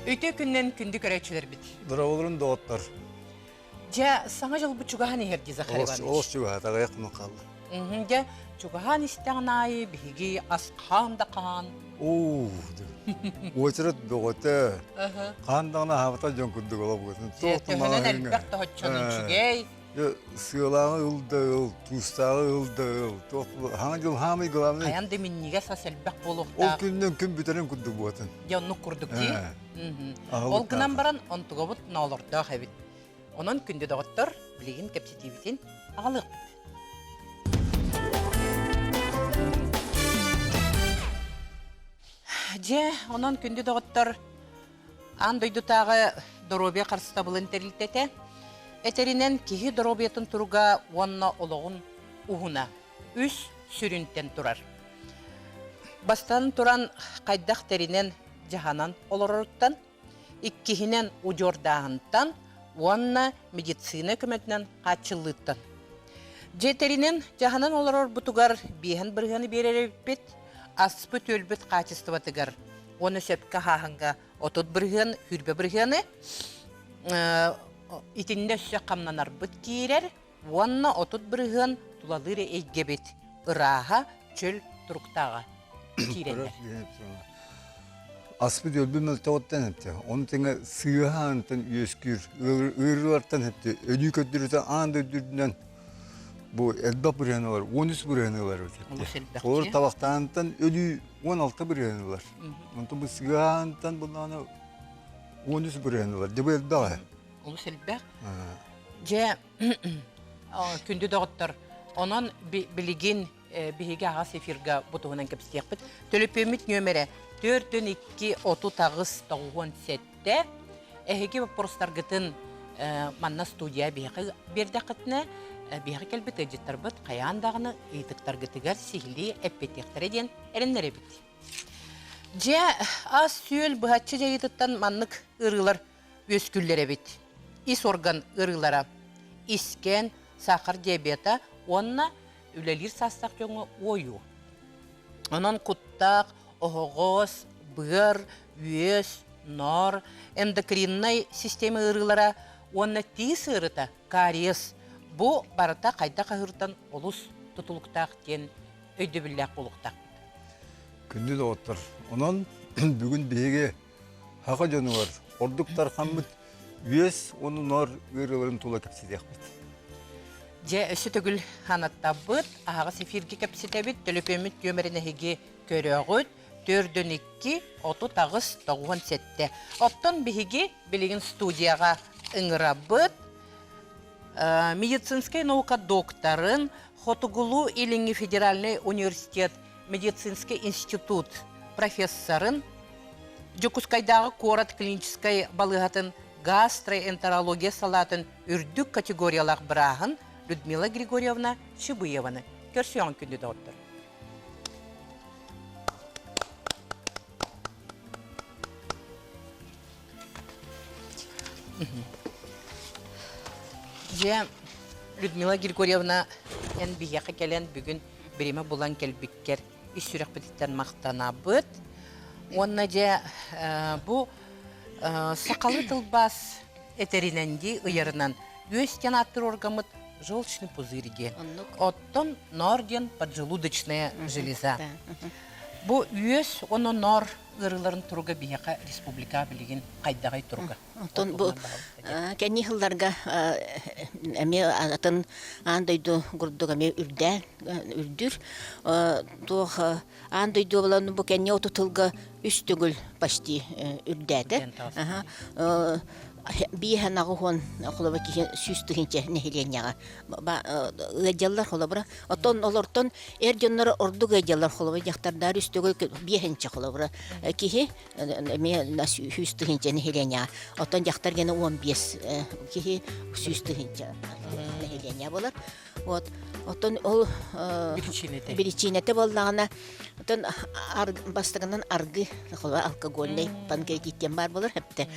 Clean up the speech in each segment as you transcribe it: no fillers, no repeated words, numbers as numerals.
Өйте күннен күнді көрәтшілер бит. Дыраволырын доғыттар. Жа саңа жыл бұ чугахан ехерді Захар Иванович. Олыс чуға, тағаяқ мұны қалды. Жа чугахан істеген айы, бігі асқан да қан. Очырыт доғыты. Қандағына хавата жон күнді қолап көтін. Төхінен әлбәқ тоғытшының чугей. Сығылағы ұлды ұл, тұстағы ұлды ұл. Хаңа жыл хамай қыламын. Қаянды мен неге сас әлбәқ болуқта. Ол күннен күн бүтерін күнді бұғатын. Яны күрдік де. Ол күнен баран онтуға бұт наулырда қабет. Онын күнді доғыттыр, білеген кәпсетебетін ағалық бұд. Же, онын күнді доғыттыр, андойды тағы доробия қарсыта бұлын тәрілтеті. Этеринен кихи доробиятын тұруға онна олығын ұғына, үс сүрінтен тұрар. Бастан тұран қайдақ теринен жаханан олырырыттан, иккихинен ұжордағынтан, онна медицина көмәтінен қачылыттан. Жетеринен жаханан олырыр бұтығар бейін бірғаны беререппет, аспы төлбіт қачыстыватығар. Оны сөпкі хағынға отыт бірғаны, хүрбе бірғаны, итинде сөз қамнанар бұт кейрер, онна отыт бірғын тұлалыры егебет, ұраға чөл тұрықтаға кейрендер. Аспы дөлбі мүлтауыттан әпті. Оны теңе сыйғанытын өскір, үйріларттан әпті. Өні көттіріті аңды дүрдінен бұл әлбақ бірғаны бар, 13 бірғаны бар. Олар табақтанытын өні 16 бірғаны бар. Онтын бұл сыйғанытын бұланы 13 бірғаны бар. Дебі әлбағы. Олы сәлбәқ. Же күнді доғыттыр. Онан білеген бігі ағас эфирға бұтығынан кәпістек біт. Төліпемет нөмірі 4-2-30-9-7-те әхеге въпростар гытын манна студия бігі берді қытыны бігі кәлбіт әджеттар бұт қаяндағыны ұйтықтар гытығар сихили әппетектер еден әрінлері біт. Же аз сүйел бұхатшы жайытыттан маннық ұрғылар өскүллері біт. Ис орган ырылара, искен, сахар диабета, онна үлелер састақ жоңы ойу. Онан құттақ, оғыз, бұр, өз, нор, эндокринной система ырылара, онна тиіс ырыта, кариес. Бұ барыта қайда қағыртан олыс тұтылықтақ кен өйді білләқ болуқтақ. Күнді де оттыр. Онан бүгін бейге хақа жоны бар. Ордықтар қамыт Вес оны нор ырыларын тула кәпсетек бет. Же өсі түгіл ханатта бұд, ағас эфирге кәпсете бет, төліпемет көміріне хеге көріғыд, 4-2-30-9-7. Оттан бігеге білеген студияға ұңыра бұд, медицинская наука докторын, Хотугулу Илинги федеральный университет, медицинский институт профессорын, Жокускайдағы корот клинической балығатын гастроэнтерология салатын үрдік категориялақ бірағын Людмила Григорьевна Шибыеваны. Көрсіян күнді доғыттыр. Же Людмила Григорьевна ән бияқы кәлен бүгін біреме болан кәлбіккер үсірек бітіттен мақтана бұд. Онна же бұ сақалы тылбас этериненди ұйарынан өстен аттыр оргамыт желчный пузырьге. Оттон норден поджелудочная железа. Бұ өс оны нор ырыларын тұруға бияқа республика білеген қайдағай тұруға. Оттон бұ кәне ғылларға әме атын андойды ғұрдық әме үрдір. Тоқ андойды оланы бұ кәне отытылға үстігіл пашти үрдәді. Бейхан ағуын қолаба кейен сүйістігінше нәхеленяға. Ғадялар қолабыра. Отон олортон әрденлары орды ғадялар қолаба яқтардар үстігі бейханче қолабыра. Кейі сүйістігінше нәхеленяға. Отон яқтар гені 15 кейі сүйістігінше нәхеленяға болар. Отон ол беречинеті болағына бастығынан арғы алкогольный панкреатиттен бар болар әпті.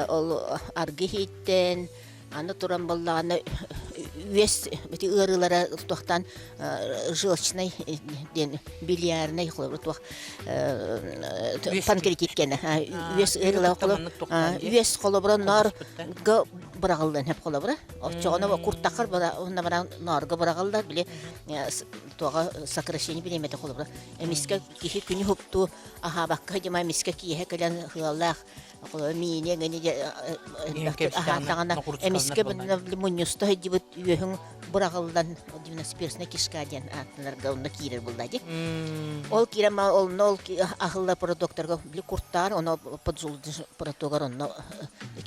Ол арғы хейттен, аны тұран болағына үес бити ырылара тохтан желчный ден бильярдный холобра тох панкретиткене үес ырыла холоб үес холобра нар га брагылдан хеп холобра очоно курттакыр бара бара нарга брагалдар биле тога сокращение билемете холобра эмиске кихи күнү хопту аха бакка жама миске кие келен хылалах мине гене тагана эмиске муньюста хедибит үеһүн брагалдан 91-не кишкаден атнарга онда кирер булдади ол кирема ол нол ахылла продукторга били курттар оно поджулды протогар оно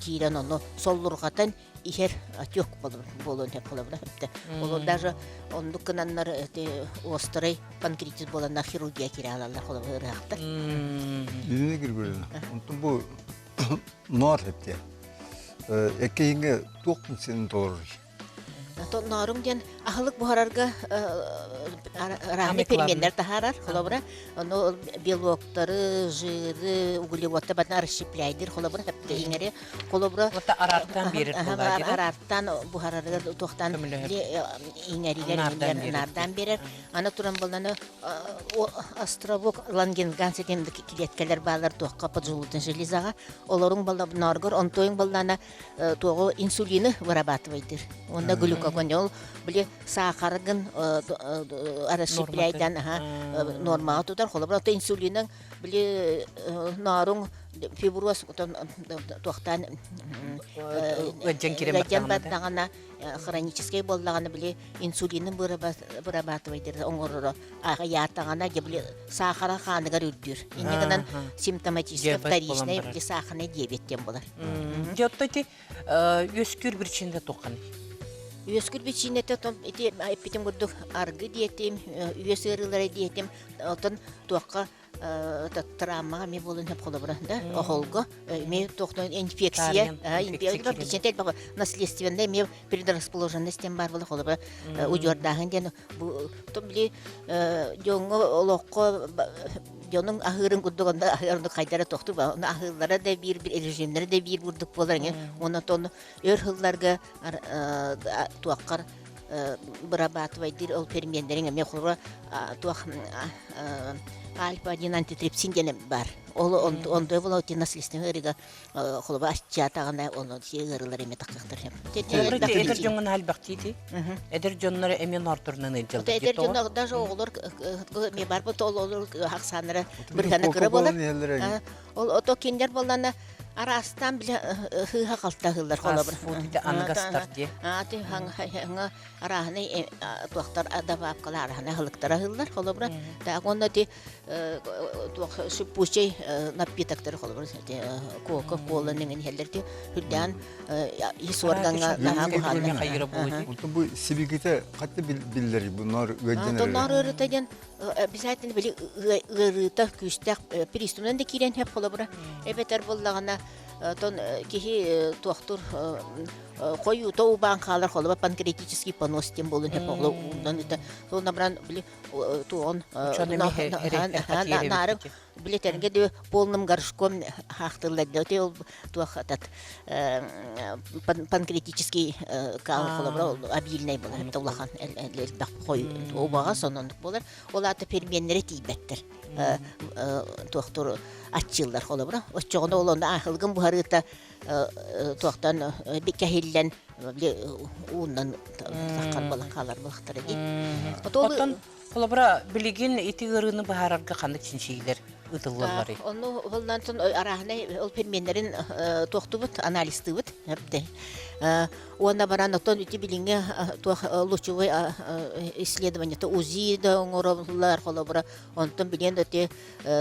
кирен оно соллургатан ихер атёк болон деп болобра хепте ол даже ондукнаннар острый панкреатит болан хирургия кире алалар холобра рахта Birine girgülüne. Ondan bu nar hepti. Ekeyinge dokun senin doğru. То нарым ден ахлык бухарарга рахмет переменler тахарар холобра оно белоктары жиры углеводты батна расщепляйдыр холобра хепте иңере холобра Ота арартан берер булар. арартан бухарарга тохтан иңеригер нардан берер ана туран болнаны островок лангенган сетен килеткелер балар тохка поджулутын железага олорун балда наргор онтоюн балдана того инсулины вырабатывайдыр онда глюкогон биле сахаргын расщепляйдан нормага тутар холобра то инсулинин биле нарун фиброз тохтан Гәҗән баттагана хронический боллаганы биле инсулинин вырабатывайдыр оңорро ага ятагана биле сахара ханыгар үрдүр инегенен симптоматический вторичный биле сахарный диабеттен болар Жоттати өскүр бирчинде токкан. Үескүр бичинете том эти эпитем гурдук аргы диетем үесырылары диетем отон туакка травма ме болун хеп холобра да охолго ме токтон инфекция инфекция бичинте баба наследственный ме предрасположенность бар болу холобра ужордагын ден бу том биле жоңго олокко Jonun ahırın kudduğunda ahırını kaydara toktu. Ahırlara da bir rejimlere de bir vurduk bolar. Ona ton örhıllarga tuakkar bırabatıydır. Ol permiyenlerin me xulra tuak alfa-1 antitripsin denen var. Onda bulan naslistini hırıga xulba aşçı atağına onu şeylerler eme takıktır. Eder jonun hal baktıydı. Eder jonları emen artırının eljaldı. Eder jonlar da olur me bar bu tol olur haksanlara bir tane kırı bolar. Ol oto kinder bolana arastan bile hıha kaltahıllar xolabır. Fudide angastar diye. Ati hanga arahne tuaktar adabap kala arahne hılıktara hıllar xolabır. Da onda di tuak süpuşey napitaktır xolabır. Coca-Cola ningen hellerdi. Hüdden hisorganga daha bu halde. Bu sibikite kattı billeri bunlar öğrenler. Tonlar öğreteceğin bizatın böyle ırıta küstek pristundan da kiren hep xolabır. Evet erbollağına ton kihi doktor koyu to bankalar xolaba pankreatический понос тем болун хеп оглу ундан да то набран били то он нарын билетерге де полным горшком хахтылды то то хатат панкреатический кал xolabra обильный болар хеп толахан элдак кой обага сонун болар оларды перменлери тийбеттер доктор атчылдар xolabra оччогоно олонда ахылгын бухарыта тоқтан бекехиллен ундан таккан балан калар бактар ди. Оттон холобра билигин итигырыны бахарарга кандык чинчилер ытыллары. Onu boldan son arahne ol permenlerin toktubut analiztibut hepde. Ona baran oton iti bilinge лучевой исследование то УЗИ да оңоровлар холобра онтон билен да те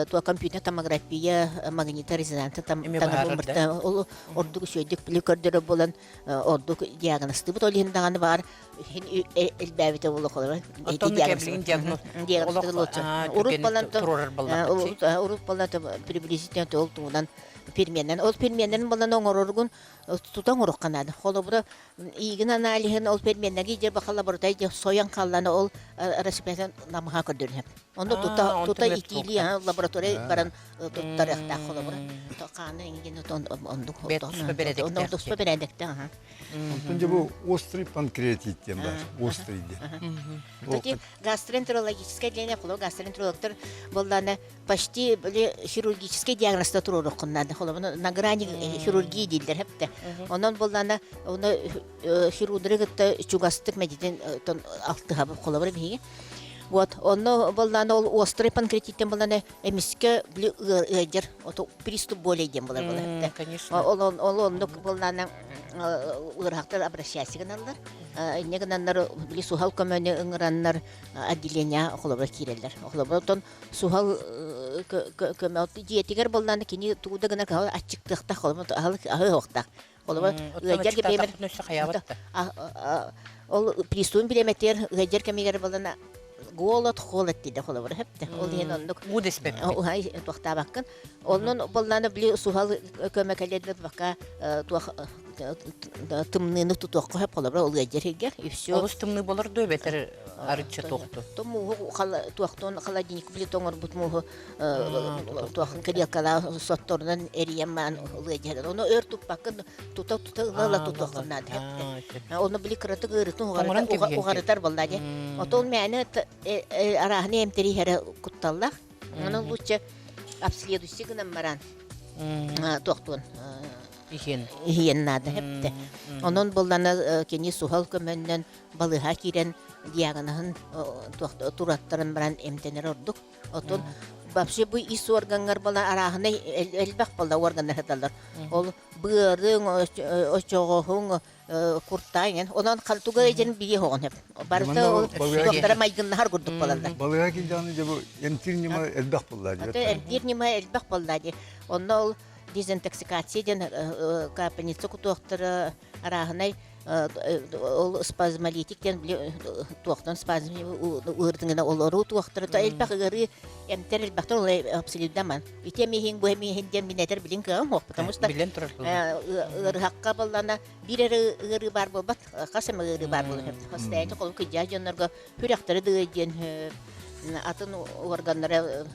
то компьютер томография магнитный резонанс томография ол ордук сөйдик биликөрдөрө болан ордук диагностибут олиндаганы бар элбәбите боло холобра. Оттон кеблин диагноз. Урут балан урут балан приблизительно толтудан перменнен. Ол перменнен болан оңороргун тутан урукканады. Холобура ийгин анализин ол перменнеги же бакалабурдай же соян калланы ол рецептен намга көрдүрүп. Онда тута икили лаборатория баран туттаракта холобура. Токаны ингин онду. Онда туспа бередекте. Онтон бу острый панкреатит дем бар. Острый де. Тоти гастроэнтерологическая линия холо гастроэнтерологтор болланы почти хирургический диагнозда туруруккуннады. Холобуна на грани хирургии дилдер хепте. Онон болланы оны хирургия чугастык медицин алты хабы холобура биги. Вот, он болланы ол острый панкреатиттен болланы эмиске ыгер, ото приступ боли дем болар болар. Конечно. Он болланы ырахтар обращайся каналлар. Негеннер били сухал көмөне ыңыраннар отделение холобура киреллер. Холобуртон сухал көмөт диетигер болланы кини туда гына кал ачыктыкта холобура ахы окта. Холобура ыгерге бемер. Ол приступ билеметер ыгер кемигер болланы голод холод диде холобура хепте. Ол ен ондук Удеспек. Ой, тохтабаккын. Онун болланы били сухал көмөкелерде бака туах тымныны тутуакка хеп холобура ол ыгерге и всё. Олус тымны болар дөбетер арычы тоқты. Тому туахтон холодильник били тоңор бутму туахын кадиакала сотторнан эрияман ыгерге. Оны өр туппакын тута лала тутуакнад хепте. Оны били кыраты гырытын угарытар боллады. Отол мәне арахны эмтери хере кутталлах. Оны лучше обследуйте гынан баран. Тоқтон. Иен надо хепте. Онон болланы кени сухал көмөннөн балыга кирен диагнозын тураттарын баран эмтенер ордук. Отон вообще bu ис органнар бала арахны элбак бала органнар хаталар. Ол бырың очогоң куртайын. Онан калтуга эжен бие хогон хеп. Барыта ол доктора майгыннар курдук балалар. Балыга килгәне дә бу эмтирнима элбак буллар. Эмтирнима элбак буллар. Онна ол дезинтоксикацияден капельница доктора арахны ол спазмолитиктен туактан спазм үрдүнгенә олору туактыры та элбак гыры эмтер элбактан ол абсолютаман. Итемиһин бу эмиһин дем минетер билин кам хок, потому что билен турар. ырхакка боллана бир ыры бар болбат, касым ыры бар болуп. Хастайты кол кыжа жоннорго хүрәктәре дыген атын органнары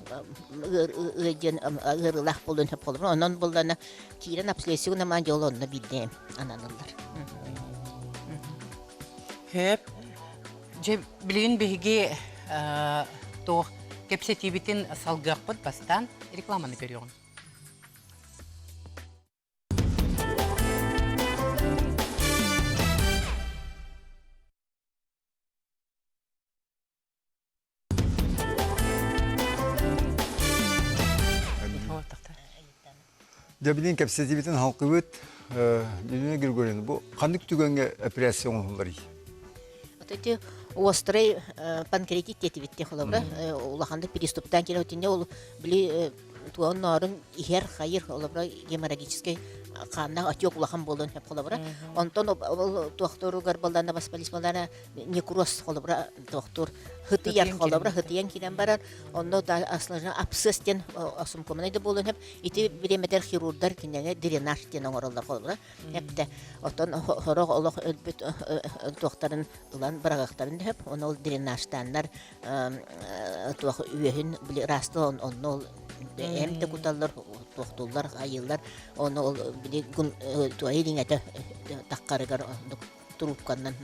ыген ырылах болдун хеп болду. Онон болдана кирен обследование ман жолонна билдем аналар. Хеп же билин биги то кепсетибитин салгакпыт бастан рекламаны көрөм. Дәбилин кепсетибитин халкыбыт Дилине Григорьевна, бу кандык түгөнгө операция оңулар. Эти острый панкреатит детибитте холобра, улаханды приступтан келетинде ол били туаннарын ихер хайыр холобра геморрагический канна отек улахан болдун хеп холобра. Онтон доктору гарбалдана воспалительная некроз холобра доктор хытыяр холобра хытыян килен барар. Онно да аслажа абсцестен асым комнайда болдун хеп ити биреметер хирургдар кинеге дренаж тен оңороллар холобра. Хепте отон хорог олох өлбүт докторун улан барагактарын хеп оны дренажтандар туах үйөһүн били растон онно эмте куталлар докторлар айыллар оны ол били гун туайлин ата таккарыгар трубкандан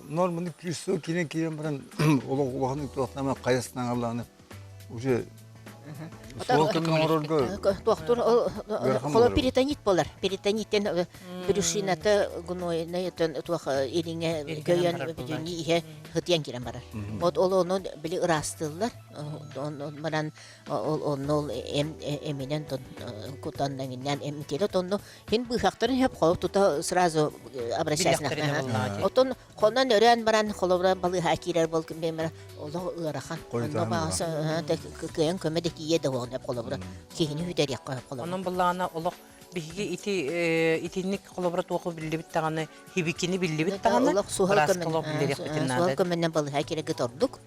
норманы крисо кирен баран улаханы туактама каясынан алланы уже доктор холо перитонит болар. Перитониттен брюшината гуной туах илиңе көйөн битүни ihe хытыян кирен барар. Вот ол оны били ырастылар. Баран ол эминен кутаннан эмтеле тонно хин быхактарын хеп коп тута сразу обращайся. Отон конан өрөн баран холобра балы хакирер болкун бемер оло ырахан. Онда баса көйөн көмөдө киеде болуп холобра кийини үтөр якка холобра. Онун буллана олок биги итинник холобра току билибит таганы хибикини билибит таганы. Сухал көмөннен балы хакиреге тордук.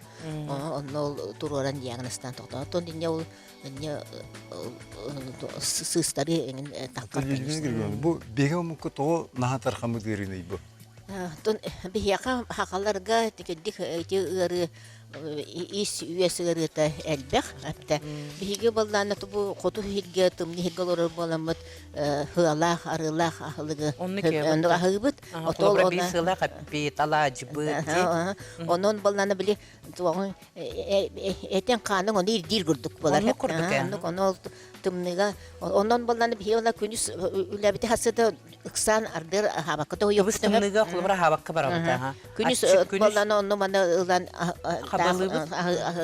Онно ол туроран диагностан тоқтон. Тон динне ол сыстары таккар. Бу беге мукку то нахатар хамы дериней бу. Тон бияка хакаларга тикедик ыры ис үесерите элбек атта биге балланы тубу коту хилге тымны хилгалор боламыт хылах арылах ахлыгы онда хыбыт отол она сыла капи талаж быт онон балланы били туган этен канын оны дир гүрдүк болар онол тымныга онон балланы бияла күнүс үләбите хасыда ыксан ардыр хабакта ойып тымныга кулбара хабакка барабыта күнүс балланы онно мана ылан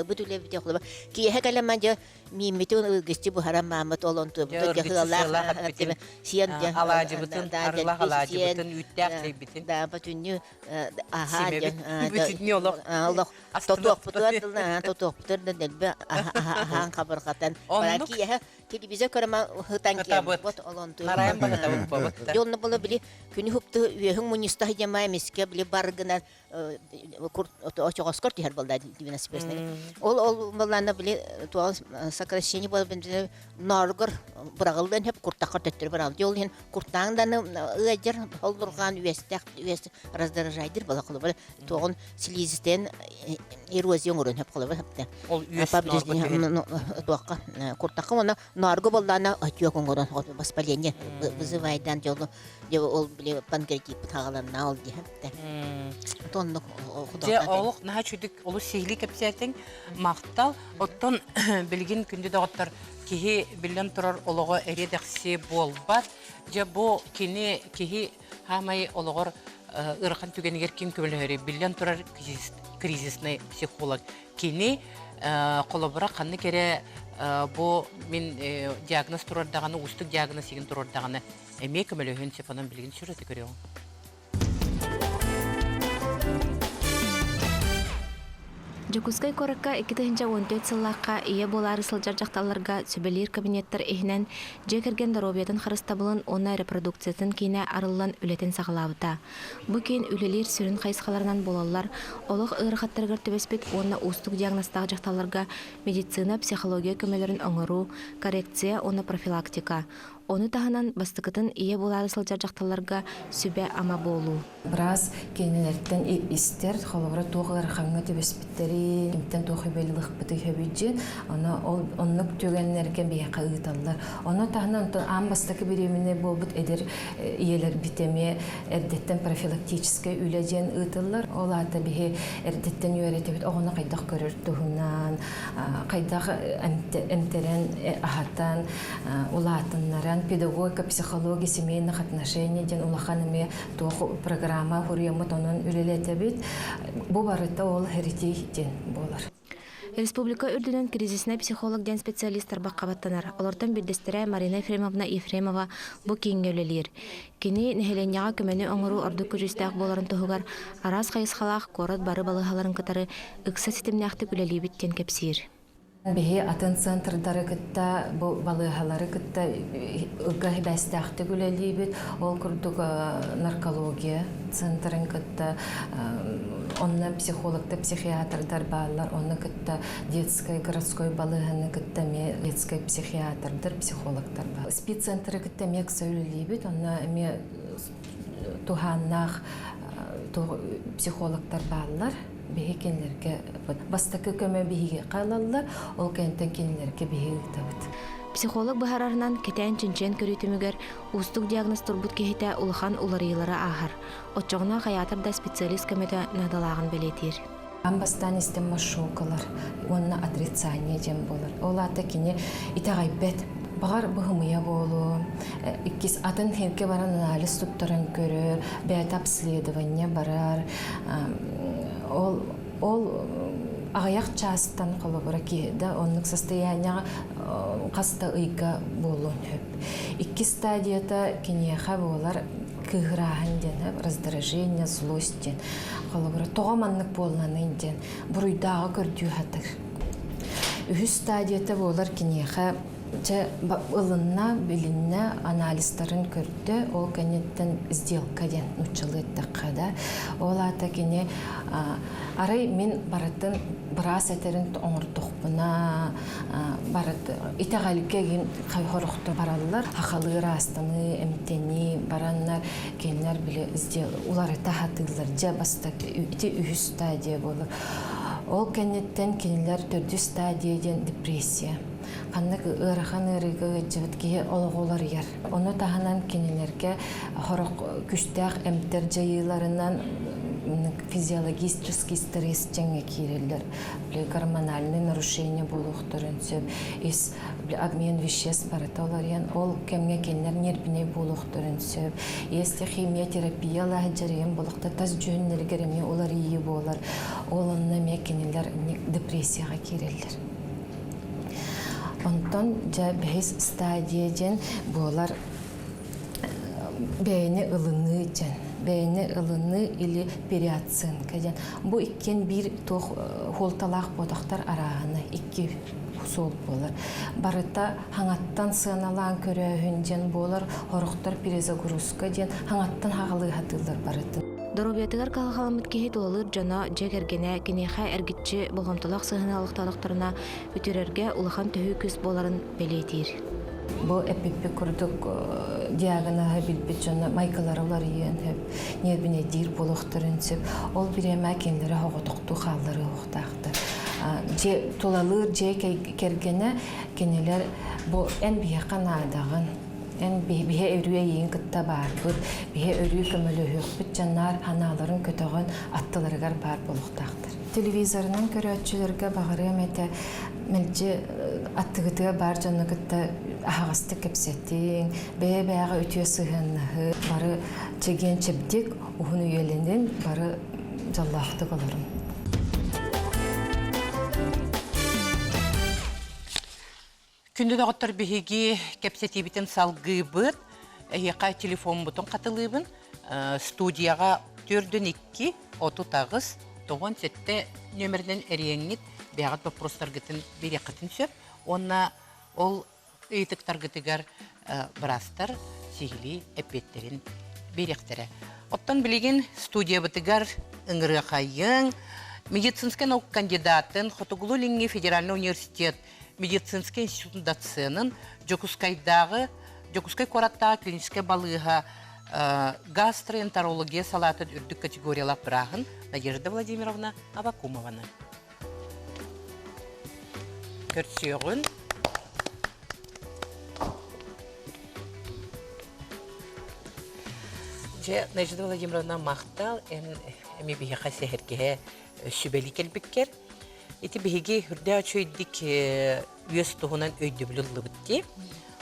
bütüle bir tekrar ki hekelemence mimitun geçti bu haram Mahmut olan tu Allah siyan alacı bütün Allah alacı bütün üttek bütün da bütünü aha bütün yolu Allah totok putur delbe aha kabar katan belki ya ki bize körema hıtan ki bot olan tu narayam bana yolunu bula bili günü huptu üyehun munistah jamaay miske bili bargınar kurt oçoskort her balda divina spesne ol balana bili tual sakrashini bol bende nargır bırağıldan hep kurtakar tettir bırağıl yol hen kurtağından ıjır holdurgan üyes razdarajaydır bala kılıbı tuğun silizisten erozyon urun hep kılıbı hep de ol üyes tuaqqa kurtakka ona nargı balana atıyor kongodan baspalenya vызывайдан жолу же ол биле панкреатит тағаларына ол де hep de тонлық же олық наха чүдік олу сихли кепсетің мақтал оттон білген күнді дағыттар кихи білен тұрар олығы эредекси болбат же бұ кихи хамай олығыр ырқан түгенігер кем көмілі білен тұрар кризисный психолог кини қолыбыра қанны кере бұ мен диагноз тұрардағаны ұстық диагноз еген тұрардағаны әме көмілі өйін сепанан білген сүреті көреуің. Жокускай коракка 2014 сыллаққа ие болары сылжар жақталарға сөбелер кабинеттер ehінен жекерген даробиятын харыстабылын оны репродукциясын кейіне арылан үлетін сағылауыта. Бұ кейін үлелер сүрін қайсқаларынан болалар, олық ұрықаттарғыр төбеспет оны ұстық диагностағы жақталарға медицина, психология көмелерін оңыру, коррекция, оны профилактика. Оны тағынан бастықытын ие болары сылжар жақталарға сөбе ама болу. Біраз кенелерден істер, қолығыра тоғылар қаңға төбеспеттері, имтен тоғы белілік бұты көбейджен, онық төгенлерген бейе қағыталар. Оны тағынан ам бастықы береміне бол бұд әдер иелер бітеме, әрдеттен профилактическай үләжен ұтылар. Ол аты бейе әрдеттен үйәреті біт, оғыны қайдақ көрір тұғынан, қайдақ әмтерен ағаттан, ұлатынларан, педагогика, психология, семейных отношений, ден улаханами тоқ программа хуриямыт онын үлелеті бит. Бұ барыта ол хәритей ден болар. Республика үрдінен кризисіне психолог ден специалисттар баққабаттанар. Олардан бірдестері Марина Ефремова бұ кейінгелелер. Кені нәхеленяға көмені оңыру орды күрістәқ боларын тұғығар араз қайысқалақ қорат бары балығаларын кытары ұқса сетімнәқті үлелей біттен кепсир. Беге атын центрдары кытта, балыгалары кытта ыгга бәстәхті гүлелейбет, ол күрдік наркология центрын кытта, онна психологты, психиатрдар балар, онна кытта детской, городской балыганы кытта ме детской психиатрдар, психологтар бар. Спеццентры кытта мек сөйлелейбет, онна ме туханнақ психологтар балар. Беге кенлерге бастакы көмө беге калаллар, ол кенттен кенлерге беге табыт. Психолог бахарарынан кетен чинчен көрүтүмүгөр устук диагноз турбут кехите улахан уларыйлары ахар. Отчоғына хаятырда специалист көмөдө надалагын белетир. Амбастан истемма шокалар, онна отрицание дем болар. Ол ата кене итагайбет Бағар бұғымыя болу, иккес атын хенке баран анализ туттарын көрір, бәйт обследование барар. Ол ағаяқ частан қолы бұра кейді, онның состояния қаста ұйға болуын хөп. Икки стадията кенеға болар кығырағын ден, раздражение, злость ден. Қолы бұра тоғаманлық болуынан ден, бұруйдағы көрдіу хатыр. Үхі стадията болар кенеға ылынна, билинне анализларын көрді, ол кенеттен сделка ден нучылы ettаққада. Ол ата кене арай мен баратын біраз әтерін оңырдықпына барат итағаліпке ген қайхорықты баралылар, ақалы растаны, әмтені баранлар, кенлер біле улар тахатылар, жа баста ити үйіс стадия болыр. Ол кенеттен кенелер төрді стадияден депрессия. Қаннық ырахан ырығы жібітке олығолар ер. Оны тағынан кенелерге хорық күштәқ әмтер жайыларынан физиологический стресс жаңа керелер. Гормональный нарушение болуқтырын сөп. Обмен веществ барыта олар ян. Ол кемге кенелер нербіне болуқтырын сөп. Если химиотерапия лағыджарыен болуқта таз жөнлергереме олар ие болар. Олынна ме кенелер депрессияға керелер. Онтон жа бәйс стадияден болар бәйіне ылыны жан. Бәйіне ылыны или переоценка жан. Бұ иккен бір тоқ холталақ бодақтар арағаны, икки сол болар. Барыта хаңаттан сыналан көрәхін жан болар, хорықтар перезагрузка жан, хаңаттан хағалы хатылар барыты. Доробиятыгар калхаламыт кеһи толалыр жана жегергене кинеха эргитчи болгомтолак сыhыналыкталыктарына үтүрерге улахан төһү күз боларын белетир. Бу эпиппи курдук диагонаға билбит жана майкалар олар иен хеп нербине дир болуктарын сөп ол биреме кендери хоготукту халлары уктакты. Же толалыр же кергене кенелер бу эн бияканадагын en bihe örüye yiyin kıtta var bud bihe örüye kömölü hüqbüt canlar analарын kötögön attılarıgar bar boluqtaqdır. Televizorundan körötçülerge bağırım ete melce attıgıtıga bar canlı kıtta ahağastı kepsettin beye ötüye sığınlığı barı çegen çepdik uğunu üyelendin barı jallaqtık olarım. Күнді дағыттар бігеге кәпсеті бітін салғы бұд, әйеқа телефон бұтын қатылыбын, студияға 4-2-30-97 нөмірден әреңет бәғат вопростар гітін бере қытын сөп, онна ол өйтіктар гітігер бірастар сегілі әпеттерін беректері. Оттан білеген студия бұтығар ұңырға қайын, медицинский наук кандидатын Хотугулу-Линги федеральный университет медицинский институтын доценын Жокускай кораттағы клиническая балыға гастроэнтерология салаты үрдік категориялап бірағын Надежда Владимировна Абакумованы. Көрсеғын. Надежда Владимировна мақтал, әмі бейіға сәхерге сүбәлі келбіккер. Эти беги хүрдә чөйдик үес туһунан өйдөбүлүлү битти.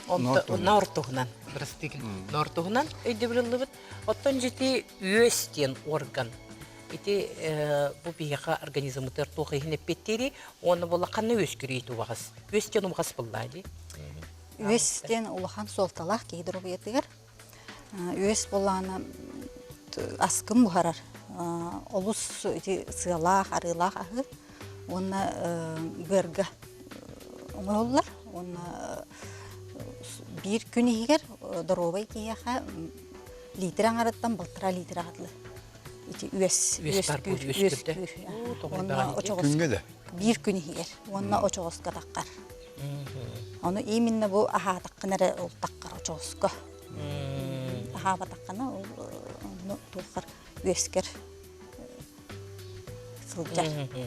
Нор туһунан, бирстигин. Нор туһунан өйдөбүлүлү бит. Оттон жити үестен орган. Эти бу бега организмтер тухыны петтери, оны бола канны өскүрөйтү багыс. Үестен умгас буллады. Үестен улахан солталак гидробиятыгар. Үес боланы аскым бухарар. Олус эти сыалак, арылак агы. Онна берга оңоллар, онна бир күн егер доробай кияха литр аңараттан былтыра литр ағадлы. Ити үес күр. Күнге де? Бир күн егер, онна очоғысқа таққар. Оны именно бұл аға таққынары ол таққар очоғысқа. Аға таққына ол тұлқар үескер.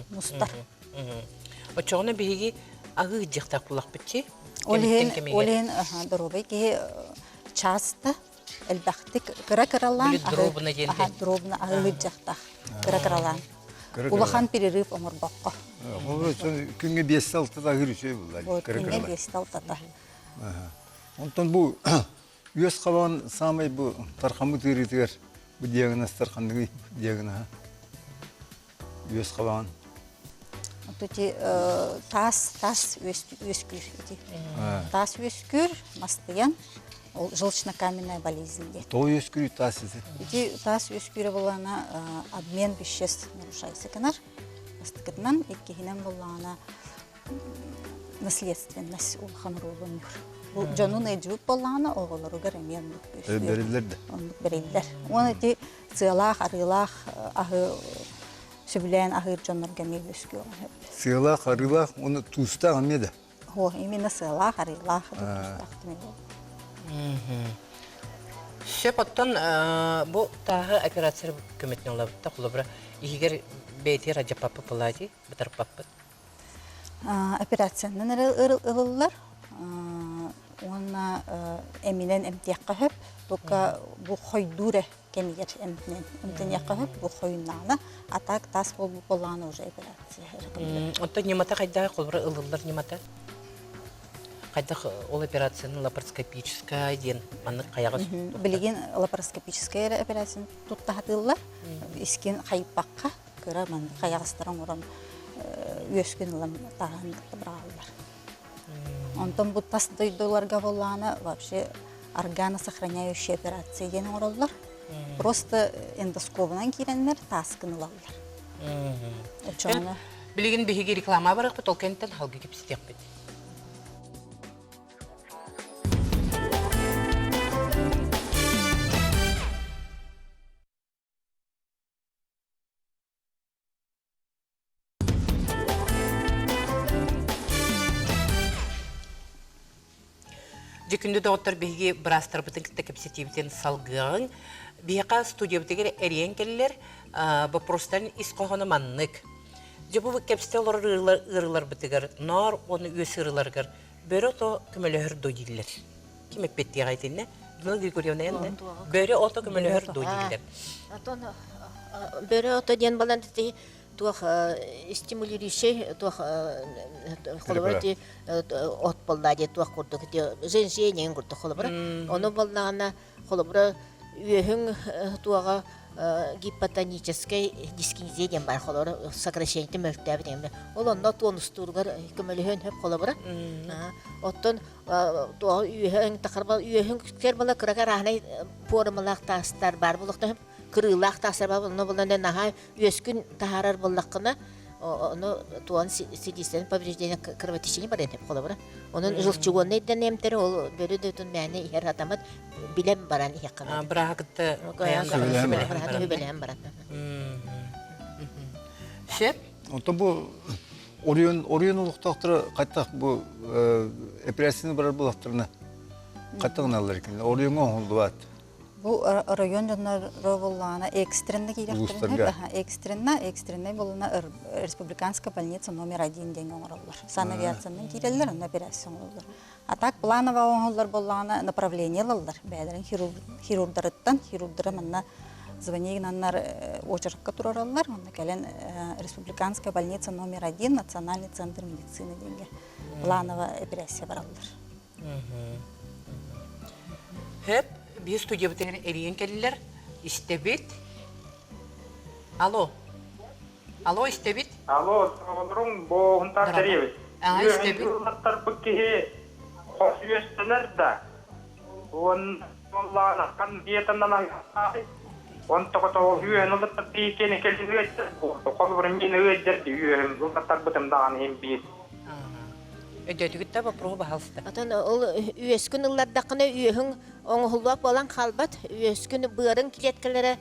Мустар. Очоғына бейге ағы жақтақ бұлақ бітсе? Олен дробай ке часто әлбәқтік кыра-кыралан. Дробына денді? Дробына ағы жақтақ кыра-кыралан. Улахан перерыв омыр баққа. Күнге 5-6-да ғырышой бұлар. Күнге 5-6-да. Онтан бұл үес қалаған самай бұл тарқамы түйретігер бұл диагноз тарқандығы диагнозы. Үес қалаған. Тути тас өскүр. Тас өскүр, мастыян, ол желчно-каменная болезнь. То өскүр тас еді? Тас өскүрі болана обмен веществ нарушайсы кінар. Мастықытынан еккехінен болана наследственность улхан ролун. Бу жанун эжүп болланы оголору гаремиян бүкпүс. Берилер да. Берилер. Оны ти сыйлах, арылах, ахы шүблен ахыр жаннар гамил өскө. Сыйлах, арылах, оны туста амеда. Хо, именно сыйлах, арылах тустактым. Шеп оттон бу тағы операция көмөтүн алабытта кулубра игер бейти раджапапы палади бытар паппы. Операциянын ылылар. Оны эминен эмтиякка хөп, тока бу хойдуре кемигер эмтен якка хөп, бу хойнана атак тас боланы уже операция. Оттон немата кайда кулубра ылылар немата? Кайда ол операцияны лапароскопическая ден аны каяга Билеген лапароскопическая операция туттахатылар. Искен хайпакка кыра мен каягыстырын урам өскөн ылам тагандыкты бралар. Онтон бу тас дойдоларга болланы вообще органосохраняющая операция ден ороллар. Просто эндоскопынан киреннер таскын алалар. Очоны билеген беге реклама барак бу толкенттен халгы кепситек бит. Жекүндө доктор беге брастар бутын кепситивден салгын бияка студия битегер эриен келлер вопростарын исқоғаны маннык. Жебу кепстел ырылар битегер нар оны өс ырыларгар бөрө то көмөлөр дойдиллер. Ким эппетти гайтынне? Буны Григорьевна энде. Бөрө ото көмөлөр дойдиллер. Атон бөрө ото ден балан ти тух стимулирующий тух холобрати от полдаде тух курдук ти женщине курдук холобра. Оно баллана холобра үйөһүң туага гипотонической дискинезия бар холор сокращение мөлтәбе дигәндә. Ол онда тонустургар көмөлөһөн хөп холобра. Оттон туага үйөһүң тахарба үйөһүң кер бала кырага рахнай формалак тастар бар булыкта кырылак тастар бар. Оно булганда наһа үескүн тахарар буллакына оно туан сидистен повреждение кровотечения бар дип холобра. Onun жылчугоннайдан эмтер ол бөрөдөтүн мәне ер адамат билем баран якына. Брагытты билем барат. Шеп? Онто бу Орион улуктактыр кайтак бу операцияны бар булактырына кайтагыналар экен. Орионго холдубат. Бу район жаннар боллана экстренный кирәктер. Экстренный боллана республиканская больница номер 1 деген ораллар. Санавиациянын киреллер, операция болдулар. А так плановый оңоллар боллана направление алалар. Бәдерин хирургдары манна звонигнаннар очередка тураллар. Онда келен республиканская больница номер 1 национальный центр медицины деген плановая операция бараллар. Хеп bir stüdyo biten eriyen gelirler. İstebit. Alo. Alo istebit. Alo, sorun bu huntar teriyor. İstebit. Huntar bıkkı hoş üstüner de. Onlarla kan diyetandan ay. On tokato hüyen huntar dikeni kelini Kolburun yine öderdi hüyen huntar bıtım dağın hem bir. Ödetükte bu proba halsta. Atan ol üeskün ıllardakına üyehün oңулуак болан қалбат, үескүн бырын клеткалары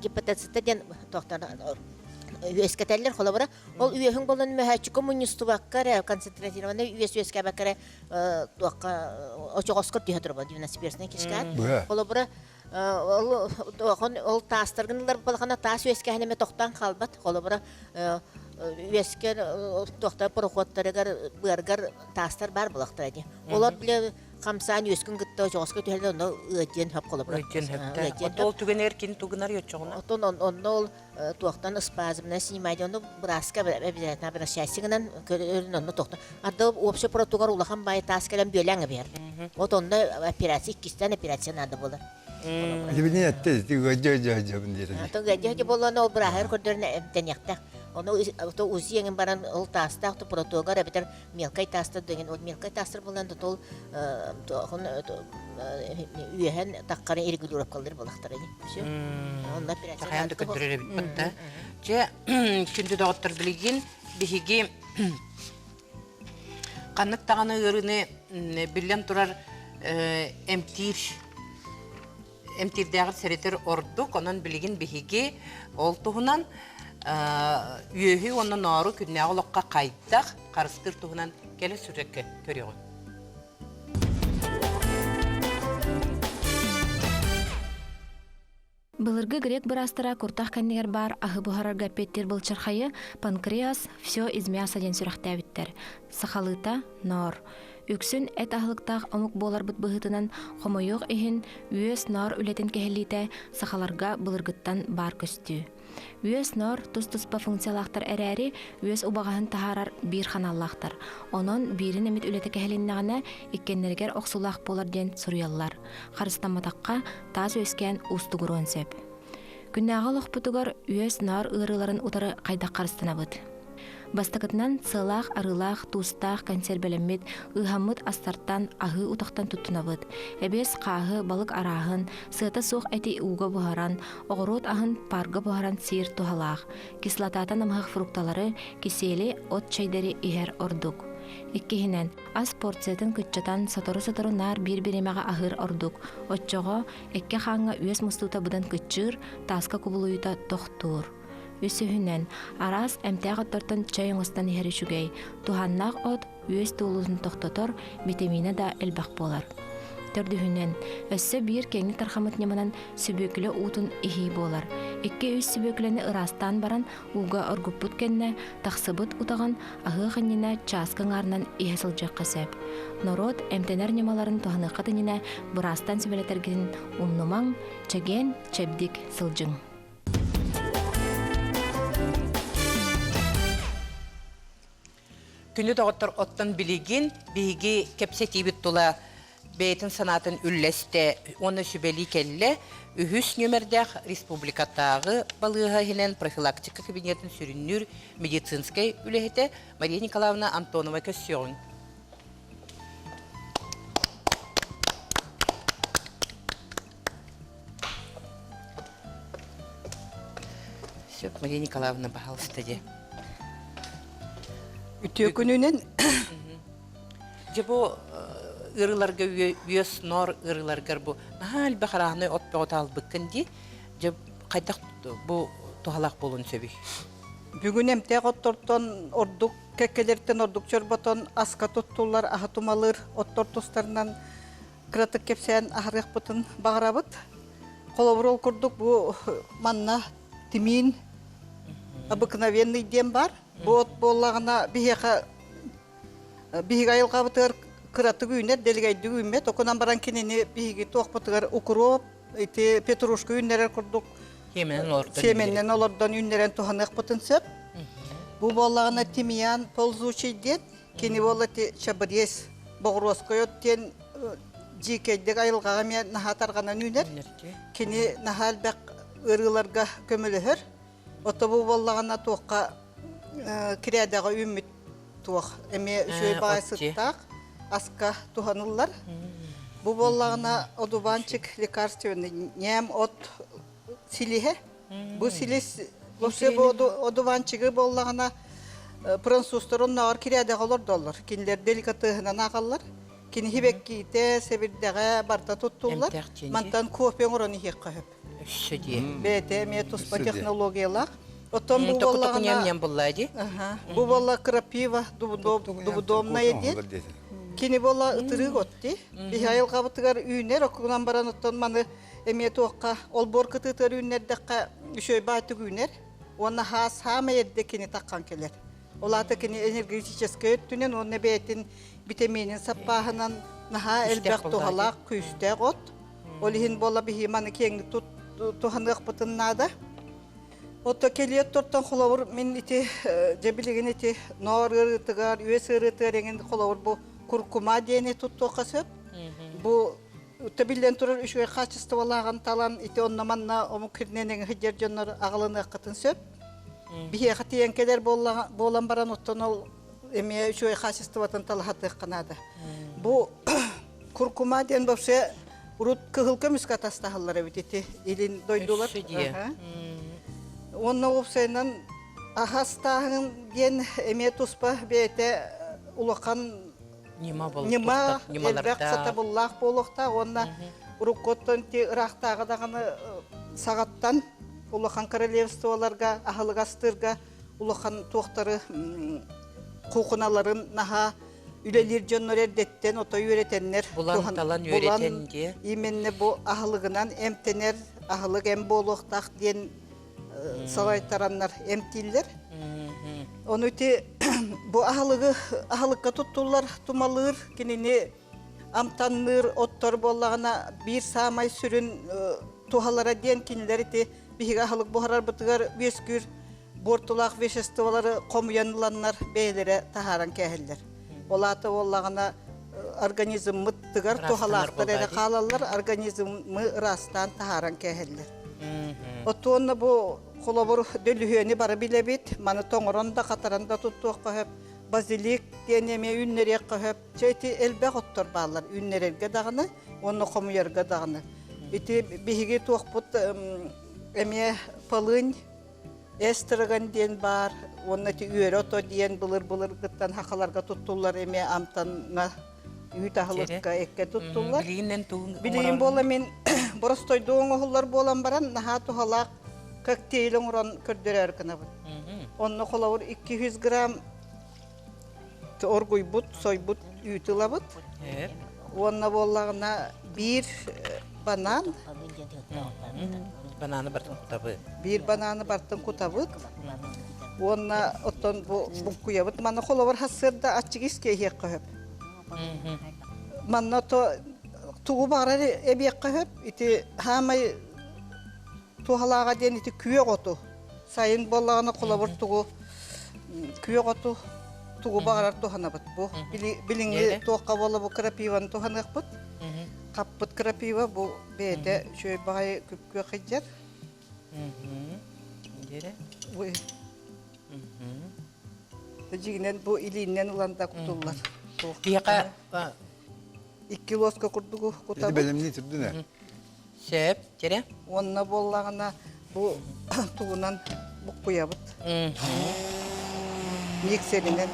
гепатоцитеден тоқтар үескетелер холобара. Ол үехің болан мәхәчі коммунисту баққары, концентратированный үеске баққары очоғоскор түйе тұрба, 91-сіне кешкәр. Холобара ол тастырғынылар болғана тас үеске әнеме тоқтан қалбат, холобара үескер тоқтар проходтарығар бұрғар тастар бар болақтырады. Олар біле Камсан үскүн гытта жогоска төлдө оно ыден хап калып. Ыден хап. Ол түген эркин түгүнөр йочогуна. Онно ол туактан спазмна снимайды, оно браска обязательно обращайсыңнан көрөнө токто. Ада общий протокол улахан бай таскалам бөлөңө бер. Вот онда операция кистен операция надо болар. Дибине атты, жабын дейт. Ата гаджа болоно ол брахер көрдөрнө эмтенякта. Onu uziyenin baran ol tasta to protogar beter milkay tasta деген ол milkay tasta болан тол үеһен таккары иргүлүрөп калдыр булактар эди. Всё. Онда операция. Таянды көндүрөр битте. Же күндү доктор билген биги Қанық тағаны ұрыны білен тұрар әмтирдәғір сәретер ордық, онын білген бігеге ол тұғынан үйі оның ару күннәғі лоққа қайттақ, қарыстыр тұғынан келі сүрекке көріғын. Былыргы грек бырастыра куртах кәннегер бар ахы бұхарарга петтер бұлчархайы панкреас все измяса ден сүрәхтәбіттер. Сақалыта нор. Үксін әт ахылықтақ омық болар бұт бұхытынан қомойық ихін үйес нор үлетін кәхелейті сақаларға былыргыттан бар көсті. Үйес нор тұс-тұспа функциялақтар әрәрі үйес ұбағағын тахарар бір қаналлақтар. Онын бірін әмет үлеті кәхеліннағына иккеннергер оқсулақ болар ден сұриялар. Қарыстаматаққа таз өскен ұстығырын сөп. Күннағы лоқпытығар үйес нор ұғырыларын ұтары қайдақ қарыстана бұд. Бастықытынан сылақ, арылақ, туыстақ, консервелемет, ұғамыд астарттан ағы ұтақтан тұттынабыд. Әбес қағы, балық арағын, сыта соқ әти уға бұхаран, оғырот ағын парғы бұхаран сиыр тұхалақ. Кислотатан амғақ фрукталары кеселі от чайдары ихер ордук. Иккехинен, аз порциятын күтчатан сатору-сатору нар бір-біремеға ағыр ордук. Отчоға, әкке қаңға үйес мұстута бұдан күтчір, таска кубулуйта тоқтур. Үсіхінен, арас әмтәғаттартын чайыңыстан ехері шүгей, туханнақ от өз туылысын тоқтатор, витамина да әлбақ болар. Төрдүхінен, өссі бір кеңі тархамыт неманан сүбөкілі ұтын ихи болар. Икке өз сүбөкіліні ырастан баран уға оргуппут кәнне тақсыбыт ұтаған ағы қаннина часкың арынан ихесіл жаққа сөп. Народ әмтенер немаларын туханы қатынина бұрастан сүбелетергін умнумаң, чаген, чәбдік сылжың. Күні тоғыттар оттан білеген, бейге кепсетейбіт тұла бәйтін санатын үлләсті, оны сүбәлі кәлі, үхіс нөмірдәқ республикаттағы балыға хенен профилактика кабинетін сүріннүр медицинскай үләхеті Мария Николаевна Антонова көсіғын. Все, Мария Николаевна, пожалуйста, де. Үтө күнүнен Жебо ырыларга үйес нор ырыларгар бу нахал бахараны отпогот албыккын ди жеп кайдак бу тухалак болун сөбү. бүгүн эмте оттортон ордук кекелерден ордук чорботон аска туттулар ахатумалыр оттор тустарынан кратык кепсен ахарык бутун багарабыт. Колоброл курдук бу манна тимин обыкновенный дем бар. Бот боллагына бихека бихигайыл кабытыр кыраты күнер делгайды күнме токонан баран кинени бихиги токпутыр укроп ити петрушка күннер курдук семеннен олордон үннерен туханык бутун сөп. Бу боллагына тимиян ползучий дет кини болати чабырес богроскойот тен жикедек айылгага мен нахатарганан үнер кини нахал бак ырыларга көмөлөһөр. Ото бу боллагына токка кирядага үмүт туох эме шөй багайсыттак аска туханыллар. Бу боллагына одуванчик лекарственный нем от силихе. Бу силис вообще бу одуванчиги боллагына французторун нар кирядагалар доллар. Кинлер деликатыгынан агаллар. Кини хибекките себирдеге барта туттулар. Мантан кофе ороны хеккап. Бете метуспа технологиялар. Отом бу боллагына бу болла крапива дубудомна еди. Кини болла ытырыг отти. Бихайыл кабытыгар үйнер окунан баран оттон маны эме тоокка олбор кытытыр үйнердекка үшөй баты үйнер. Оны хас хама едде кини таккан келер. Олаты кини энергетический өттүнен оны бетин витаминин саппахынан наха элбек тухалак күстэ гот. Олихин болла бихи маны кеңи туханык бытыннада. Ото келиет тортон холовур мен ити жебилеген ити нор ырытыгар, үес ырытыгар еген холовур бу куркума дейіне тутту қасып. Бу табилден турар үшуе качестволаган талан ити оннаманна ому кирненен хиджер жоннор ағылыны қытын сөп. Бихе хатиен келер болан баран оттон ол эме үшуе качествотан талахаты қанады. Бу куркума дейін бөпсе урут кығылка мүскатастағылар әбіт ити илин дойдулар. Онна опсайнан ахастағын ген эме туспа бейте улақан Нима бол. Нима элбек сатабуллах болохта онна уруккоттон те ырактагы даганы сагаттан улахан королевстволарга ахылгастырга улахан туактары кукуналарын наха үлелер жоннор эрдеттен отой үйретеннер Булан талан үйретенде. Именно бу ахылыгынан эмтенер ахылык эм болохтак ден салайтараннар эмтиллер. Onu te bu ahılıkka tuttular tumalır kinini amtanır ottor bollağına bir samay sürün tuhalara diyen kinleri te bihiga ahılık buharar bıtıgar veskür bortulak veşestivaları komuyanılanlar beylere taharan keheller. Olata bollağına organizm mıttıgar tuhalaklar ere kalallar organizmı rastan taharan keheller. Otuğunla bu kolabor dölühüyeni bara bilebit, manı toңuron da kataranda tuttuq qohep, bazilik deneme ünnerek qohep, çeyti elbek ottor bağlar ünnererge dağını, onu komuyerge dağını. Iti bihigi tuğput eme palın, estırgan den bar, onu iti üyere oto diyen bılır gıttan hakalarga tuttular eme amtanına, ütahılıkka ekke tuttular. Bileyim bola men borostoyduğun oğullar bolan baran, naha tuhalak, kokteyl oran kördürer kınabın. Onu kolawur 200 gram orguy but, soy but ütülabıt. Onu bollağına bir banan. Bananı bartın kutabı. Bir bananı bartın kutabıt. Onu oton bu kuyabıt. Mana kolawur hasırda açık iskeyek koyup. Mana to tuğu bağırar ebiyek koyup. İti hamay tuhalağa den iti küye otu. Sayın bollağına kolabır tuğu küye otu tuğu bağırar tuhanabıt bu. Bilingi tuğqa bolla bu krapivan tuhanakbıt. Kapbıt krapiva bu beyde şöyle bağay küpküye kıycar. Jiginen bu iliğinden ulanda kutullar. Biyaka 2 kiloska kurdugu Dedi kutabıt. benim ne türdü ne? Şep, jere? Onna bollağına bu tuğunan bu kuyabıt. Mikserinen.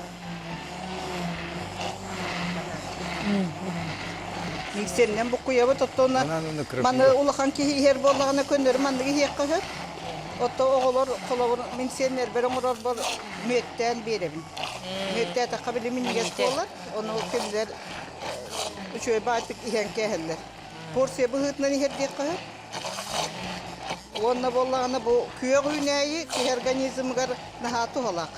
Mikserinden bu kuyabıt. Ottona Bananını kırıp manı ulakan ki her bollağına köndür manı hiyek koyup. Otta oğulur kolabur minsenler bir oğulur bir müetten berevin. Müetten takabili minniges bollar. Onu kimler şöyle batık ihen keheller. Porsiye bıhıtnan her dek koyup. Onna bollağına bu küye güneyi ki organizmgar naha tuhalak.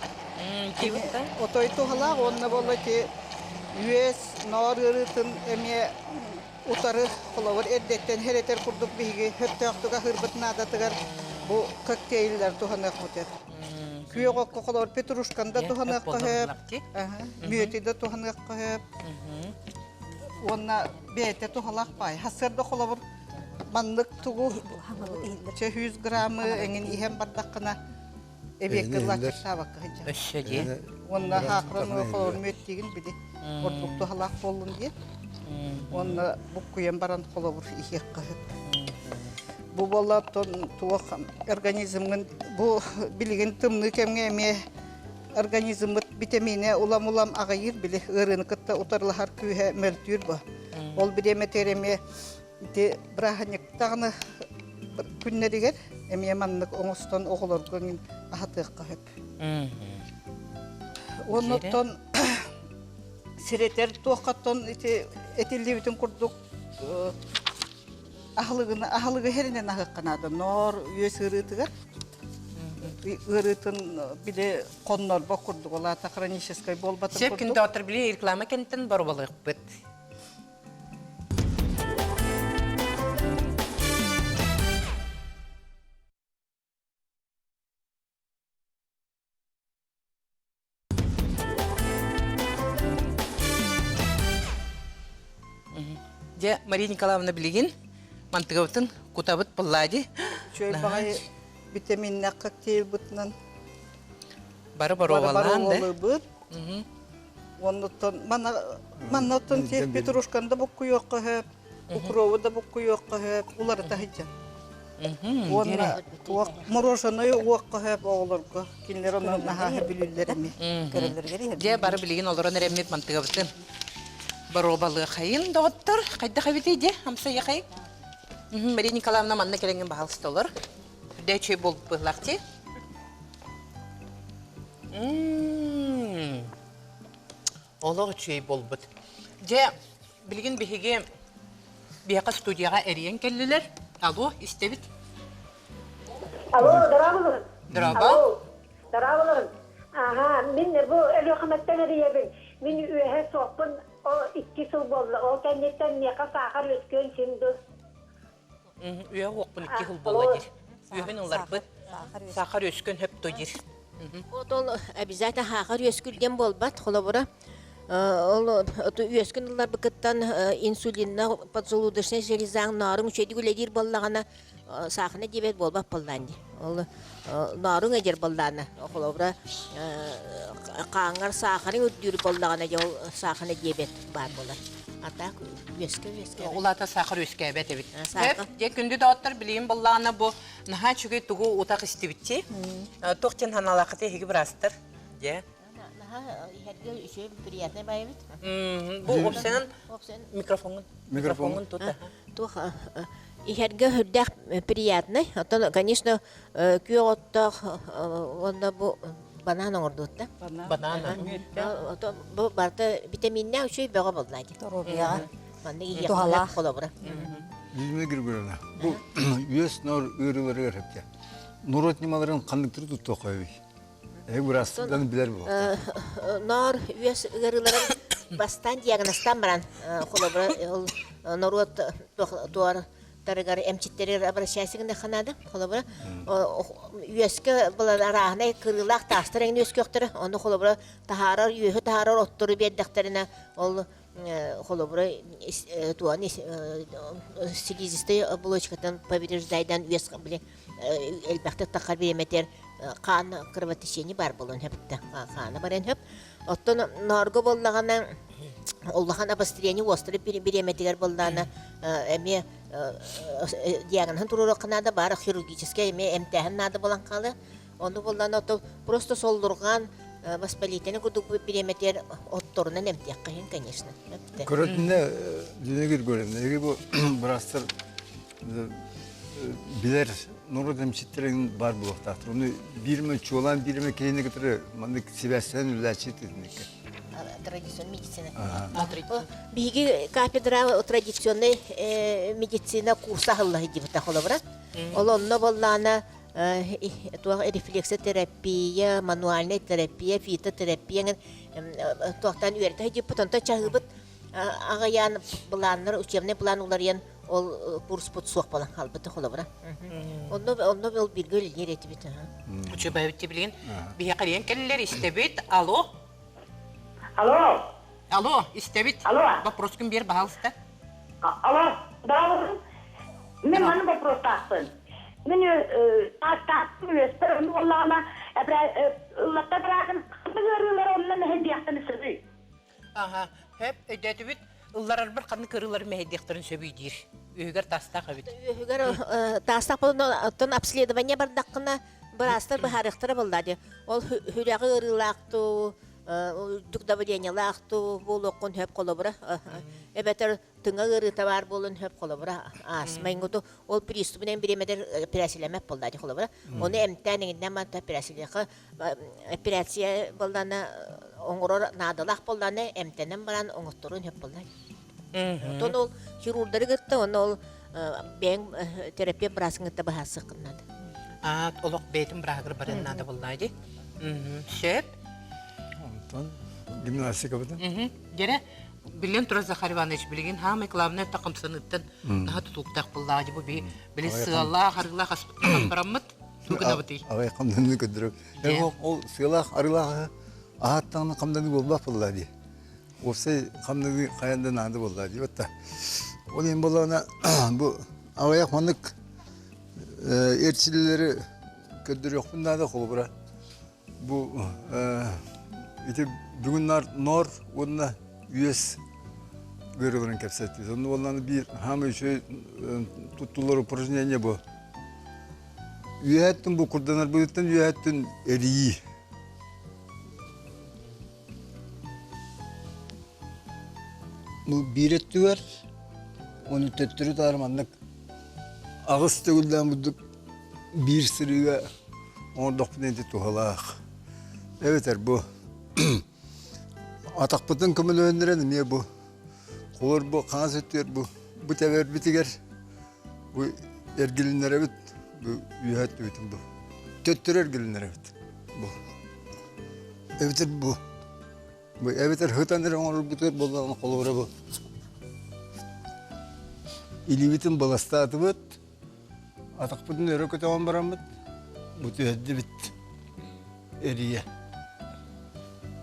Otoy tuhalak onna bolla ki üyes nar ırıtın eme utarı kolabur erdetten her eter kurduk bihigi höttüğüktüga hırbıt nadatıgar bu kokteyller tuhanak muter. Küye kokko kolabur petruşkanda tuhanak koyup. Müeti de tuhanak koyup. Onna beyte tuhalak bay. Hasırda kolabur manlık tuğu 100 gramı engin ihem bardakına ebekli latır tabak hıca. Öşşece. Onna hakranı kolabur müettiğin bili. Ortuk tuhalak bolun diye. Onna bu kuyen baran kolabur ihek kıyıp. Bu bollaton tuğuk organizmın bu bilgin tımlı kemge eme organizmın vitamine ulam ağayır bile ırını kıtta utarlahar kühe möltür bu. Ol bir eme tereme de brahanik tağını günleriger eme manlık oğustan oğulur gönün ahatık kıyıp. Ondan sireter tuğakattan etilli bütün kurduk ahlığı herinden ahıkkanadı. Nor üyes ırıtıgar. Irıtın bile konlar bakurduk. Ola takranişeskay bol batır Şep kurduk. kinde otur bile reklama kentin barbalık bit. Je Мария Николаевна билигин мантыгыбытын кутабыт пыллади. Şöyle bağay vitaminle kokteyl bıtnan. Бары баровалан да. Быт. Ondan manatın tek petruşkanda bu kuyuk hep. Ukrovu da bu kuyuk hep. Uları da hiç. Ona tuak moroşanayı uak hep oğulurga. Kinler onu naha bilirler mi? Je бары билигин олорон эреммит мантыгыбытын. Баробалы қайын доғыттыр. Қайда қабеті де, амса яқай. Мария Николаевна манна келенген бағалысты олар. Үрдәй чөй болып бұғылақты. Олығы чөй болып бұд. Де, білген бігеге бияқа студияға әріен келілер. Алло, істебіт. Алло, дарабылыр. Драба? Дарабылыр. Ага, мен bu ölüqmetten arayabın. Men üye soğukun o 2 yıl oldu. O kendinden ne kasahar öskön şimdi. Üye оқпын 2 жыл болды дер. Üyeğin олар бұд. Сақар өскен хөп дойдер. Ол обязательно хақыр өскүлген болбат, холобура. Ол өскін олар бұқыттан инсулинна подзолудочный железаң нарың үшеді гүледер боллағана сақына дебет болбат болланды. Ол нарың әдер боллағана, холобура қаңар сақырың өттүр боллағана сақына дебет бар болар. Атақ өскі. Олата сақыр өске әбет әбет. Де күнді дауыттар білейін боллағана бұл наға чүге тұғы отақ істебітте. Тоқтен ханалақыты егі бір астыр. Приятный боевит. Бұл опсенің микрофонын тұта. Ихерге хүрдәк приятный. Конечно, күйоттақ, онда бұл банан оңырдуытта. Банана. Бұл барда витаминне үшөй бөға болдайды. Торобия. Манды егеқлер қолабыра. Yüzüme girgörüne. Bu üyes nor ürüleri gerçekten. Nur etnimaların kandıktırı tuttu koyuyor. Burası ben bilir bu. Nor üyes ürülerin bastan diagnostan baran қолабыra. Norot tuar таргар эмчиттери обращайсыгында ханады холобра үескө буларахны кырылак тастырын өскөктөрү аны холобра тахарар үйө тахарар оттуру бердектерине ол холобра туани стилизисте оболочкадан повреждайдан үес биле элбакты такар береметер кан кровотечение бар болон хепте каны барен хеп оттон нарго боллагана Оллахан обострение острый береметигер болдана эме диагнозын туруру канада бар хирургический эме эмтихан нады болан калы. Onu болдана то просто солдурган воспалительный кудук береметер отторунан эмтиак кайын, конечно. Көрөтүнө дүнөгөр көрөм. Неге бу бурастыр билер нуру демчиттерин бар булактыр. Уну бирме чолан бирме кейине кетире мандык себестен үлачит этник. Традиционная медицина. Биги кафедра традиционной медицина курса халлахи дибта холобра. Олонно боллана рефлексотерапия, мануальная терапия, фитотерапия тохтан үйрәтә дибта чагыбыт агаян планнар учебный план уларыян ол курс потсук балан халбыты холобра. Онно бел билгел йерети бит. Учебай бит билген. Бия кален келлер истебит. Алло. Алло, истебит. Вопрос кім бер бағалысты? Алло, дауырым. Мен маны вопрос тақсын. Мен тақсын өстірім олағына ұллақта бірағын қымыз өрілер онынан мәхендияқтын сөзі. Ага, хеп, өйдәті біт, ұллар бір қаны көрілер мәхендияқтырын сөбей дейір. Өйгер тастақ өбіт. Өйгер тастақ болын обследование бардаққына бір астыр бұхарықтыры болдады. Ол хүряғы ұрылақты, Дуктабадение лахту болокон хеп колобра. Эбетер тыңа ырыта бар болун хеп колобра. Асмайнгото ол приступнен биремедер операциялемек болдады колобра. Оны эмтенигинден манта операция болдана оңорор надалах болданы эмтенен баран оңоттурун хеп болдады. Тон ол хирургдары гытты, оны ол бен терапия брасыңытта бахасы кыннады. Олок бейтин брагыр барыннады болдайды. Шеп. Гимнастика бутун. Жере билен Тура Захар Иванович билген хамы главный такымсыныттан наха тутуктак буллады бу биле сыалла харыла хаспараммыт тугына бути. Агай камданны көдөрөп. Ол сыалла арыла аттаны камданны болбак буллады. Осы камданны каяндан аны буллады. Отта. Ол эми болгона бу агай мандык эрчилери көдөрөк бундады колбура. Бу İşte bugünler nor onunla üyes görülen kapsaydı. Onunla bir hamı şey tuttular упражнение bu. Üyetin bu kurdanlar bu yüzden üyetin eriyi. bu birettüver. Onu töttürü tarmanlık. Ağız tügülden bulduk. Bir sırıga orada neydi tuhalak. Evet bu. Atak bıtın kımıl öndürenim ya bu. Kolor bu, kanız ötüyor bu. Bu tever bitiger. Bu ergilinlere bit. Bu üyet bütün bu. Töttür ergilinlere bit. Bu. Evet bu. Bu evet hıtanır onu bitiyor bolan kolora bu. İlivitin balastatı bit. Atak bıtın öre kötü on baram bit. Bu tüyeddi bit. Eriye.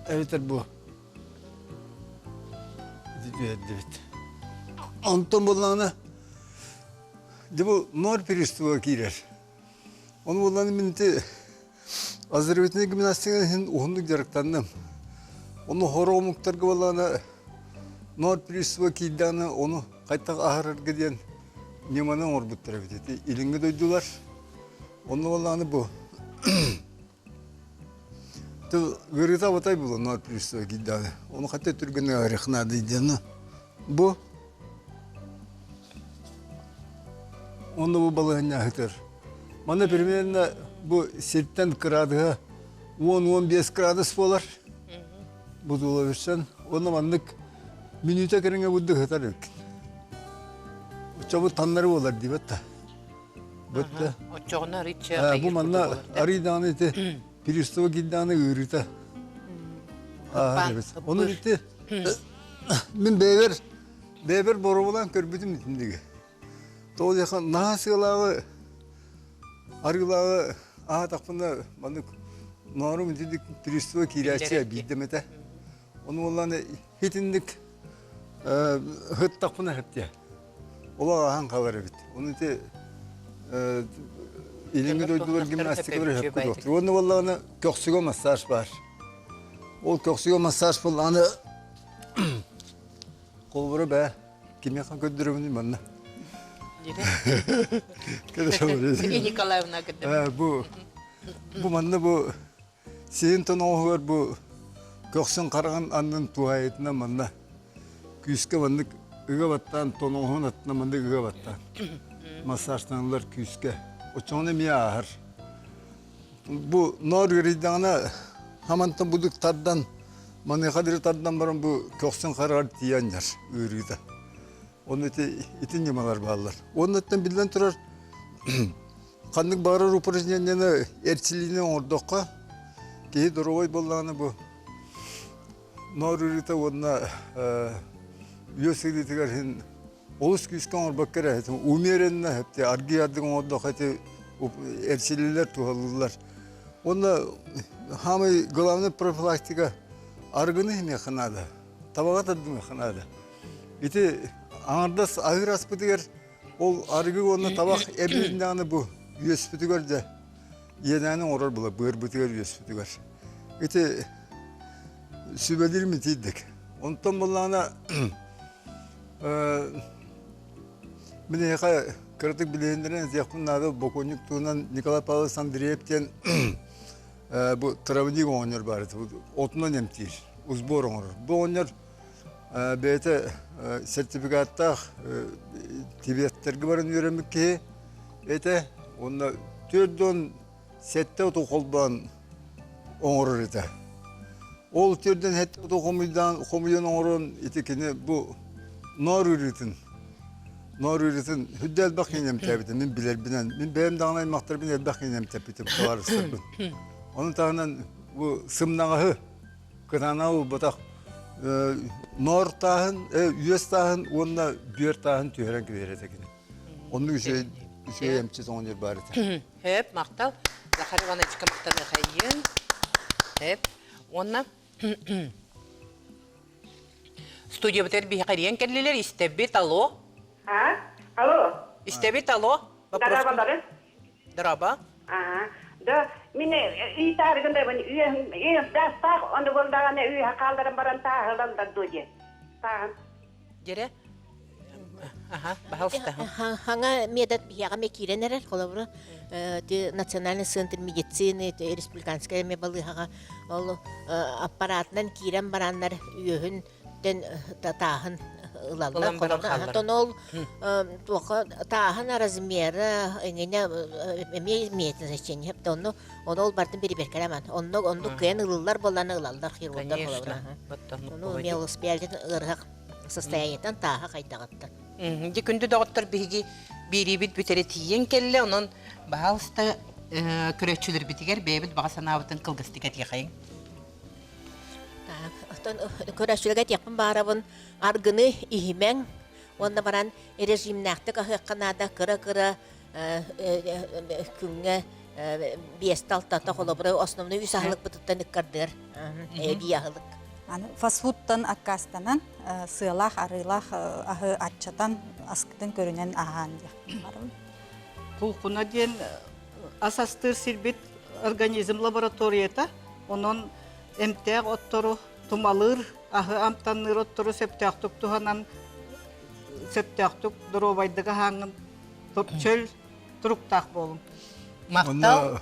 Evet bu. Tüyeddi bit. Anton bolana. De bu nor peristuva girer. Onu bolanı minti Azerbaycan'da gimnastiğin ohunduk jarıktandım. Onu horo omuktarga bolana nor peristuva gidanı onu kaytak aharar gidiyen Nimanın orbutları biteti. İlingi duydular. Onu bolanı bu. Gırıta batay bu nor peristuva gidanı. Onu hatta Türk'ün arıknadı idiyana. Bu onda bu balığın nahıtır. Bana primerinde bu sertten kıradığı 10-15 gradus bolar. Bu da olabilirsen. Onda manlık minüte kırınca bu da hıtar yok. Çabuk tanları bolar diye batta. Batta. O çoğuna riç. Bu manla arıdan eti Piristova giddanı ürüte. Evet. Onu bitti. Ben beber boru olan körbütüm içindeki. Doğru yakın nasılağı arılağı takpında mandık narum dedik Piristova kiraçıya bildimete. Onu olan hitindik hıt takpına hep diye. Ola ahan kaları bit. Onu te İlimi duydular gimnastikaları hep doktor. Onu vallahi köksüge masaj var. O köksüge masaj bulanı kolburu be kimya kan gönderiyorum bana. Seni Nikolayevna gittim. Bu bana bu senin tonu var bu köksün karagan anın tuayetine bana küske bana ıgavattan tonuğun atına bana ıgavattan masajtanlar küske. O çoğunu mi ahır? Bu Norveç'ten hamantan buduk tardan, mani kadir tardan barın bu köksün karar diyenler ürüde. Onun itin yamalar bağlar. Onun etten bilden turar. Kandık bağırar uparışınyanı erçiliğine orduqa. Kehi duruvoy bollağını bu. Norveç'te onunla üyesiydiler hin. Olus küsken orbakkara. Umiyerenine hep de argi yardığı orduqa. Erçililer tuhalılar. Onda hamı gılavını profilaktika argını hem yakınadı. Tabağa tadım yakınadı. İti ağırdas ahır aspıdıgar ol argı onda tabak ebliğinden bu üyespütügar de yedeğini orar bula bığır bütügar üyespütügar. İti sübelir mi tiydik. Ondan bulana bir de yaka kırtık bileğinden yakın adı Bokonjuk tuğundan Nikolay Pavlovich Andreyev'ten bu Travnik oynuyor bari. Otundan emtir. Uzbor oynuyor. Bu oynuyor beyte sertifikatta Tibetlerge barın öğrenmek ki beyte onda türden sette otu kolban oynuyor ete. Ol türden hette otu komuydan oynuyor etekini bu Norveç'in hüddel bakıynem tabitim, min bilir binen, min benim dağınayın maktar binen bakıynem tabitim, kavarıstır bin. Onun tağından bu sımnağıhı, kıtanağıhı batak, Nor tağın, üyes tağın, onunla büyer tağın tüyeren gider etekini. Onun için emçiz on yer bari. Hep maktal, Zakhari bana çıka maktarını kayın. Hep, onunla stüdyo biter bir hikariyen kelliler istebit alo. Ha? Алло. İstebit alo. Дарабалары. Daraba. Ага. Да, мен үй тарыгында мен үй дастак, онда болдаганы үй калдырып баран тагылам да дуде. Тагын. Jere. Aha, bahalsta. Ханга медат бияга мекиренер колобро. Те национальный центр медицины, те республиканская мебалыга ол аппаратынан кирен бараннар үйөһүн тен татаһын ылаллар колобра тонол туока таахан размеры эңене метр зачен хеп тону онол бартын бери беркереман онну кен ылаллар болланы ылаллар хирургдар колобра ну мелос белден ыргак состояниетан тааха кайтагатты Дикүнді доғыттар бігі бейребет бүтері тиен келі, оның бағалысты күрөтчілер бітігер бейбіт баға санабытын қылғыстыға тиқайын. Көрәшілігі текпін барабын аргыны ихимен, онда баран режимнәқті қаққанада кыры-кыры күнге бесталтата қолыбыры основны үсағылық бұтыттан үккардыр, бияғылық. Фастфудтан аккастанан сыйлах, арылах, ахы атчатан аскытын көрінен ахан. Кулкуна ден асастыр сирбит организм лабораторията, онон эмтег оттору тумалыр, ахы амтанныр оттору септяқтук туханан септяқтук дұробайдыға хаңын топчөл тұруқтақ болым. Мақтал?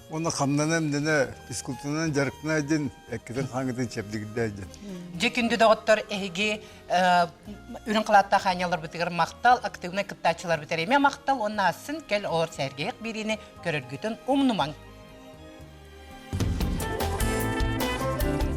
Оны қамнанам дене физкультурынан жарықтына ден әккеден қаңыдың чәплігінде ден. Жекүнді доғыттар әйге үрін қылатта қанялар бітігір мақтал, активны кыптачылар бітер еме мақтал, оны асын кәл оғыр сәргейік беріне көріргітін ұмнымаң.